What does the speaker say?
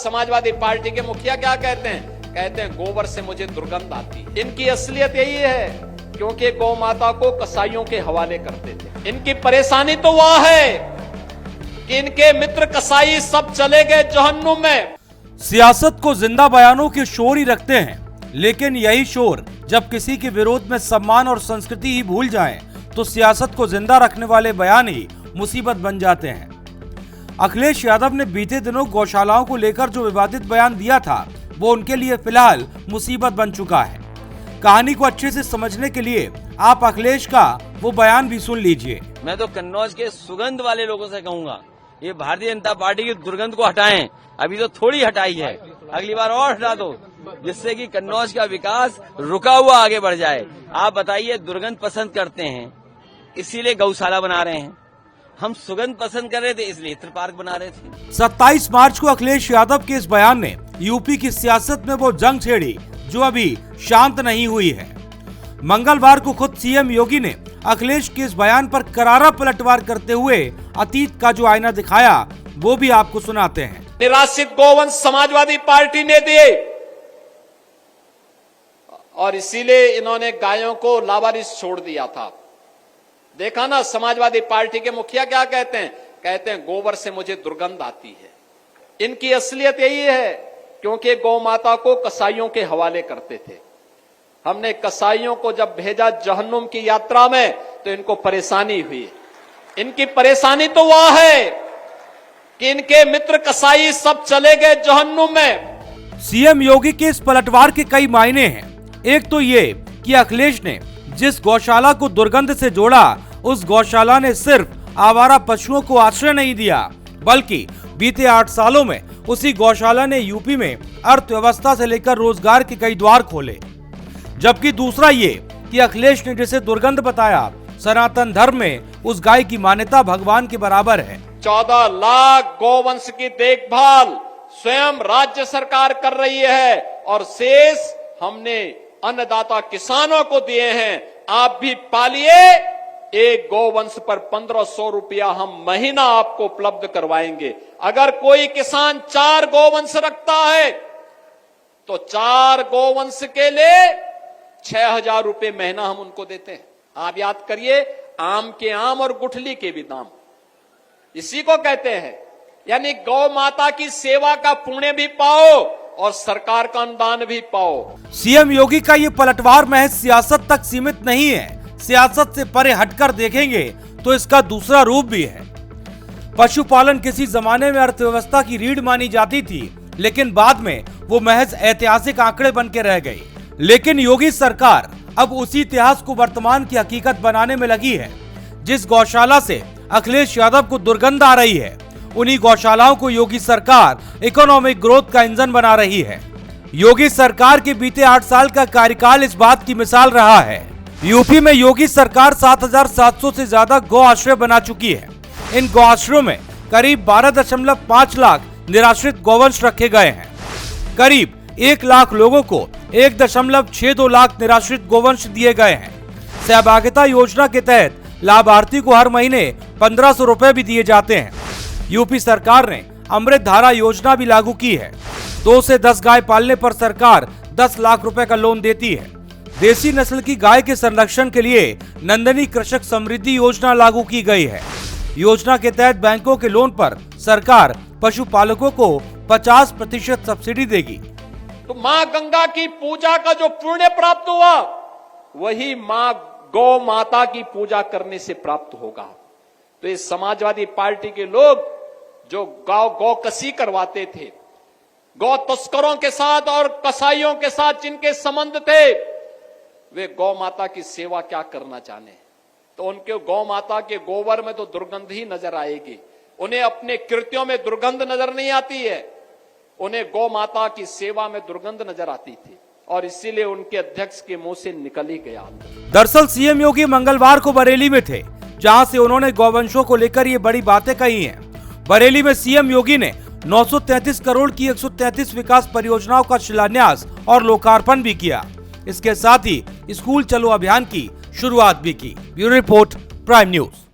Samajwadi party के मुखिया क्या कहते हैं गोबर से मुझे दुर्गंध आती है। इनकी असलियत यही है क्योंकि गौ माता को कसाईयों के हवाले करते थे। इनकी परेशानी तो वह है कि इनके मित्र कसाई सब चले गए जहन्नुम में। सियासत को जिंदा बयानों के शोर ही रखते हैं, लेकिन यही शोर जब किसी के विरोध में सम्मान और संस्कृति ही भूल जाएं, तो सियासत को जिंदा रखने वाले बयान ही मुसीबत बन जाते हैं। अखिलेश यादव ने बीते दिनों गौशालाओं को लेकर जो विवादित बयान दिया था, वो उनके लिए फिलहाल मुसीबत बन चुका है। कहानी को अच्छे से समझने के लिए आप अखिलेश का वो बयान भी सुन लीजिए। मैं तो कन्नौज के सुगंध वाले लोगों से कहूंगा, ये भारतीय जनता पार्टी की दुर्गंध को हटाएं। अभी तो थोड़ी हटाई है, अगली बार और हटा दो, जिससे कि कन्नौज का विकास रुका हुआ आगे बढ़ जाए। आप बताइए, दुर्गंध पसंद करते हैं इसीलिए गौशाला बना रहे हैं, हम सुगंध पसंद कर रहे थे इसलिए इत्र पार्क बना रहे थे। 27 मार्च को अखिलेश यादव के इस बयान ने यूपी की सियासत में वो जंग छेड़ी जो अभी शांत नहीं हुई है। मंगलवार को खुद सीएम योगी ने अखिलेश के इस बयान पर करारा पलटवार करते हुए अतीत का जो आईना दिखाया, वो भी आपको सुनाते हैं। निराश्रित गोवंश समाजवादी पार्टी ने दिए और इसीलिए इन्होंने गायों को लावारिस छोड़ दिया था। देखा ना, समाजवादी पार्टी के मुखिया क्या कहते हैं गोबर से मुझे दुर्गंध आती है। इनकी असलियत यही है क्योंकि गौ माता को कसाईयों के हवाले करते थे। हमने कसाईयों को जब भेजा जहन्नुम की यात्रा में तो इनको परेशानी हुई। इनकी परेशानी तो वह है कि इनके मित्र कसाई सब चले गए जहन्नुम में। सीएम योगी के इस पलटवार के कई मायने हैं। एक तो ये कि अखिलेश ने जिस गौशाला को दुर्गंध से जोड़ा, उस गौशाला ने सिर्फ आवारा पशुओं को आश्रय नहीं दिया, बल्कि बीते 8 सालों में उसी गौशाला ने यूपी में अर्थव्यवस्था से लेकर रोजगार के कई द्वार खोले। जबकि दूसरा ये कि अखिलेश ने जिसे दुर्गंध बताया, सनातन धर्म में उस गाय की मान्यता भगवान के बराबर है। 14 लाख गौवंश की देखभाल स्वयं राज्य सरकार कर रही है और शेष हमने अन्नदाता किसानों को दिए हैं। आप भी पालिए, एक गौवंश पर 1500 रुपया हम महीना आपको उपलब्ध करवाएंगे। अगर कोई किसान 4 गौवंश रखता है तो 4 गौवंश के लिए 6000 रुपये महीना हम उनको देते हैं। आप याद करिए, आम के आम और गुठली के भी दाम, इसी को कहते हैं। यानी गौ माता की सेवा का पुण्य भी पाओ और सरकार का अनुदान भी पाओ। सीएम योगी का ये पलटवार महज सियासत तक सीमित नहीं है। सियासत से परे हटकर देखेंगे तो इसका दूसरा रूप भी है। पशुपालन किसी जमाने में अर्थव्यवस्था की रीढ़ मानी जाती थी, लेकिन बाद में वो महज ऐतिहासिक आंकड़े बन के रह गई। लेकिन योगी सरकार अब उसी इतिहास को वर्तमान की हकीकत बनाने में लगी है। जिस गौशाला से अखिलेश यादव को दुर्गंध आ रही है, उन्हीं गौशालाओं को योगी सरकार इकोनॉमिक ग्रोथ का इंजन बना रही है। योगी सरकार के बीते 8 साल का कार्यकाल इस बात की मिसाल रहा है। यूपी में योगी सरकार 7700 से ज्यादा गौ आश्रय बना चुकी है। इन गौ आश्रयों में करीब 12.5 लाख निराश्रित गौवंश रखे गए हैं। करीब 1 लाख लोगों को 1.62 लाख निराश्रित गौवंश दिए गए हैं। सहभागिता योजना के तहत लाभार्थी को हर महीने 1500 रुपए भी दिए जाते हैं। यूपी सरकार ने अमृत धारा योजना भी लागू की है। 2 से 10 गाय पालने पर सरकार 10 लाख रुपए का लोन देती है। देसी नस्ल की गाय के संरक्षण के लिए नंदनी कृषक समृद्धि योजना लागू की गई है। योजना के तहत बैंकों के लोन पर सरकार पशुपालकों को 50% सब्सिडी देगी। तो माँ गंगा की पूजा का जो पुण्य प्राप्त हुआ, वही माँ गौ माता की पूजा करने से प्राप्त होगा। तो इस समाजवादी पार्टी के लोग जो गौ कसी करवाते थे, गौ तस्करों के साथ और कसाईयों के साथ जिनके संबंध थे, वे गौ माता की सेवा क्या करना चाहते हैं। तो उनके गौ माता के गोबर में तो दुर्गंध ही नजर आएगी। उन्हें अपने कृत्यों में दुर्गंध नजर नहीं आती है, उन्हें गौ माता की सेवा में दुर्गंध नजर आती थी और इसीलिए उनके अध्यक्ष के मुंह से निकल ही गया। दरअसल सीएम योगी मंगलवार को बरेली में थे, जहां से उन्होंने गौवंशों को लेकर ये बड़ी बातें कही हैं। बरेली में सीएम योगी ने 933 करोड़ की 133 विकास परियोजनाओं का शिलान्यास और लोकार्पण भी किया। इसके साथ ही स्कूल चलो अभियान की शुरुआत भी की। Bureau report, prime news.